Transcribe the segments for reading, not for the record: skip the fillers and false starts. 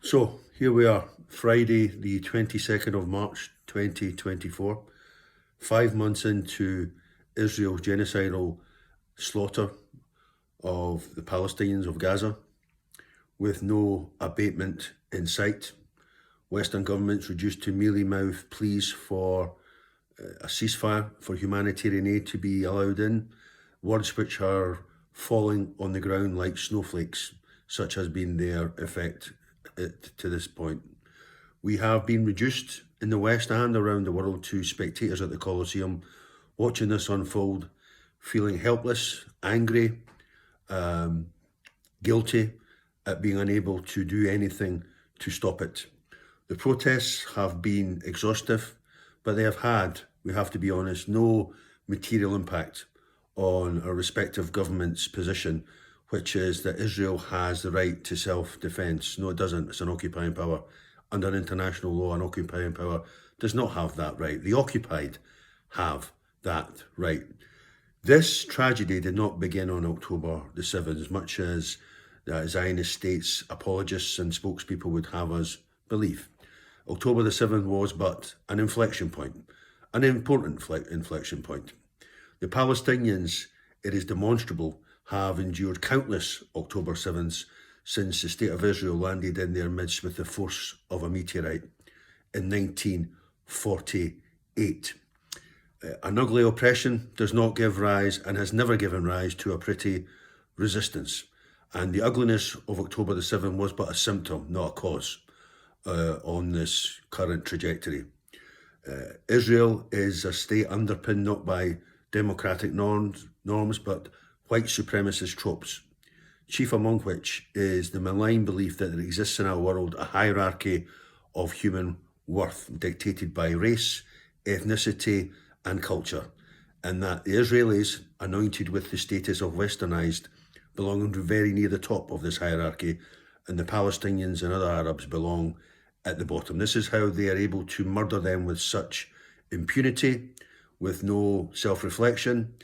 So here we are, Friday, the 22nd of March 2024, 5 months into Israel's genocidal slaughter of the Palestinians of Gaza, with no abatement in sight. Western governments reduced to mealy-mouthed pleas for a ceasefire, for humanitarian aid to be allowed in, words which are falling on the ground like snowflakes. Such has been their effect to this point. We have been reduced in the West and around the world to spectators at the Colosseum, watching this unfold, feeling helpless, angry, guilty at being unable to do anything to stop it. The protests have been exhaustive, but they have had, we have to be honest, no material impact on our respective government's position, which is that Israel has the right to self-defense. No, it doesn't. It's an occupying power. Under international law, an occupying power does not have that right. The occupied have that right. This tragedy did not begin on October the 7th, as much as Zionist states, apologists and spokespeople would have us believe. October the 7th was but an inflection point, an important inflection point. The Palestinians, it is demonstrable, have endured countless October 7ths since the State of Israel landed in their midst with the force of a meteorite in 1948. An ugly oppression does not give rise and has never given rise to a pretty resistance. And the ugliness of October the 7th was but a symptom, not a cause, on this current trajectory. Israel is a state underpinned not by democratic norms, but white supremacist tropes, chief among which is the malign belief that there exists in our world a hierarchy of human worth dictated by race, ethnicity, and culture, and that the Israelis, anointed with the status of westernized, belong very near the top of this hierarchy, and the Palestinians and other Arabs belong at the bottom. This is how they are able to murder them with such impunity, with no self-reflection,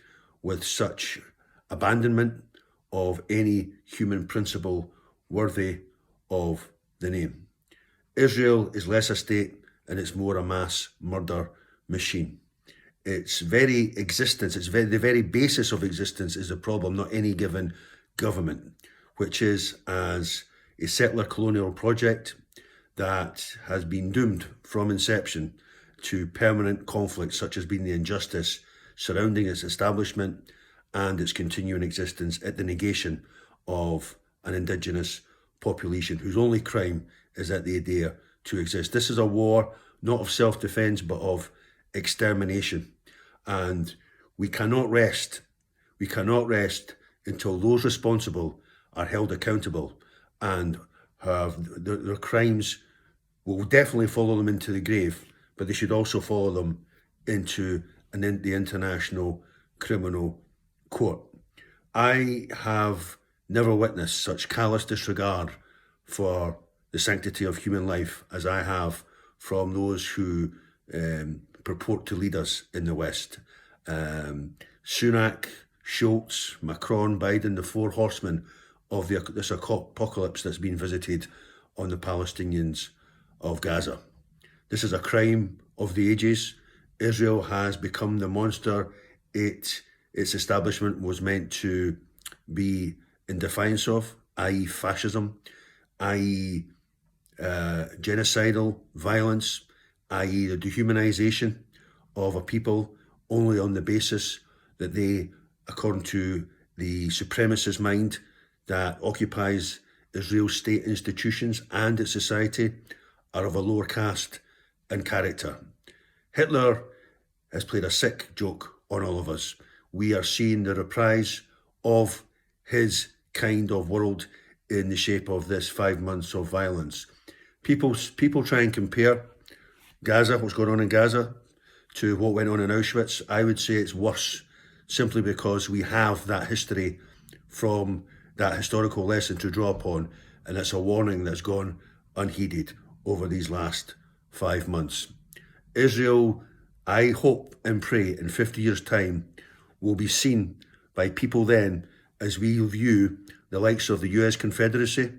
with such abandonment of any human principle worthy of the name. Israel is less a state and it's more a mass murder machine. Its very existence, the very basis of existence is a problem, not any given government, which is as a settler colonial project that has been doomed from inception to permanent conflict, such as being the injustice surrounding its establishment and its continuing existence at the negation of an indigenous population whose only crime is that they dare to exist. This is a war not of self-defense but of extermination, and we cannot rest until those responsible are held accountable, and their crimes will definitely follow them into the grave, but they should also follow them into the International Criminal Court. I have never witnessed such callous disregard for the sanctity of human life as I have from those who purport to lead us in the West. Sunak, Schultz, Macron, Biden, the four horsemen of this apocalypse that's been visited on the Palestinians of Gaza. This is a crime of the ages. Israel has become the monster its establishment was meant to be in defiance of, i.e. fascism, i.e. genocidal violence, i.e. the dehumanization of a people only on the basis that they, according to the supremacist mind that occupies Israel's state institutions and its society, are of a lower caste and character. Hitler has played a sick joke on all of us. We are seeing the reprise of his kind of world in the shape of this 5 months of violence. People try and compare Gaza, what's going on in Gaza, to what went on in Auschwitz. I would say it's worse, simply because we have that history from that historical lesson to draw upon, and it's a warning that's gone unheeded over these last 5 months. Israel, I hope and pray, in 50 years' time, will be seen by people then as we view the likes of the US Confederacy,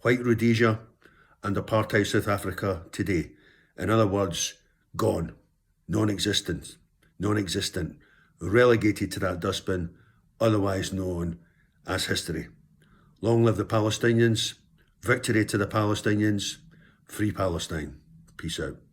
White Rhodesia, and apartheid South Africa today. In other words, gone, non-existent, relegated to that dustbin, otherwise known as history. Long live the Palestinians, victory to the Palestinians, free Palestine. Peace out.